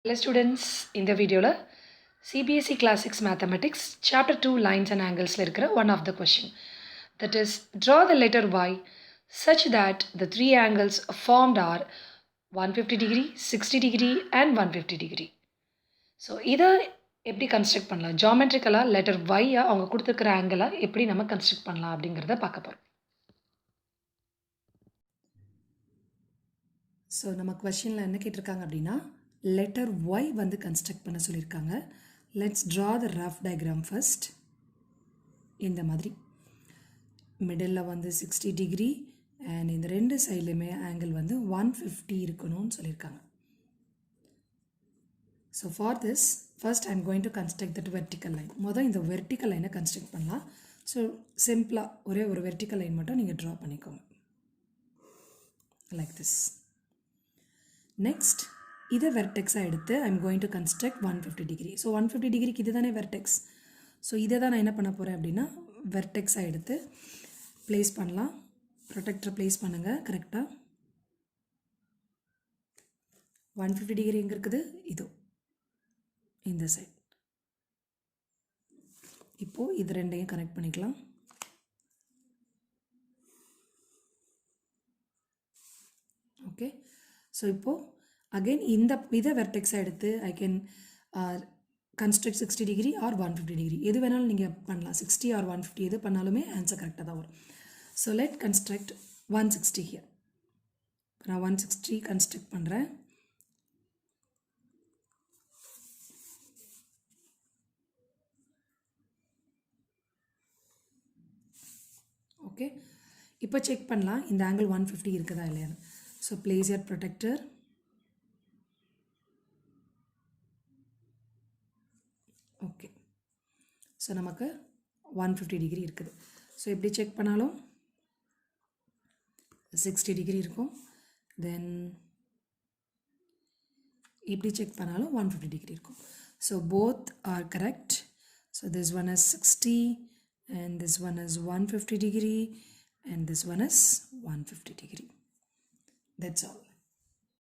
Hello students, இந்த வீடியோவில் CBSE Class 6 Mathematics Chapter 2 Lines and Angles இருக்கிற one of the question. That is, draw the letter Y such that the three angles formed are 150 degree, 60 degree and 150 degree. So இதை எப்படி construct பண்ணலாம், ஜாமெட்ரிக்கலாக letter ஒய்யை அவங்க கொடுத்துருக்கிற ஆங்கிளை எப்படி நம்ம கன்ஸ்ட்ரக்ட் பண்ணலாம் அப்படிங்கிறத பார்க்க போகிறோம். ஸோ நம்ம கொஷனில் என்ன கேட்டிருக்காங்க அப்படின்னா, லெட்டர் ஒய் வந்து கன்ஸ்ட்ரக்ட் பண்ண சொல்லியிருக்காங்க. Let's draw the rough diagram first. இந்த மாதிரி மிடில் வந்து 60 டிகிரி அண்ட் இந்த ரெண்டு சைட்லையுமே ஆங்கிள் வந்து 150 இருக்கணும்னு சொல்லியிருக்காங்க. So for this first I'm going to construct that vertical line. மொதல் இந்த வெர்டிக்கல் லைனை கன்ஸ்ட்ரக்ட் பண்ணலாம். ஸோ சிம்பிளாக ஒரே ஒரு வெர்டிக்கல் லைன் மட்டும் நீங்கள் ட்ரா பண்ணிக்கோங்க, லைக் திஸ். நெக்ஸ்ட் இதை வெர்டெக்ஸாக எடுத்து I'm going to construct 150 degree. So 150 டிகிரிக்கு இது தானே வெர்டெக்ஸ். ஸோ இதை தான் நான் என்ன பண்ண போகிறேன் அப்படின்னா, வெர்டெக்ஸாக எடுத்து ப்ளேஸ் பண்ணலாம். ப்ரொடெக்டரை ப்ளேஸ் பண்ணுங்கள் கரெக்டாக. 150 டிகிரி எங்கே இருக்குது, இதோ இந்த சைட். இப்போது இது ரெண்டையும் கனெக்ட் பண்ணிக்கலாம். ஓகே, ஸோ இப்போது அகெயின் இதை வெர்டெக்ஸாக எடுத்து I can construct 60 degree or 150 degree, எது வேணாலும் நீங்கள் பண்ணலாம். 60 ஆர் 150 எது பண்ணாலுமே ஆன்சர் கரெக்டாக தான் வரும். So let construct 160 here. நான் 160 கன்ஸ்ட்ரக்ட் பண்ணுறேன். ஓகே, இப்போ செக் பண்ணலாம் இந்த ஆங்கிள் 150 இருக்குதா இல்லையான்னு. So place your protector. Okay, so நமக்கு 150 டிகிரி இருக்குது. ஸோ எப்படி செக் பண்ணாலும் 60 டிகிரி இருக்கும். தென் இப்படி செக் பண்ணாலும் 150 டிகிரி இருக்கும். So both are correct. So this one is 60 and this one is 150 degree and this one is 150 degree. That's all.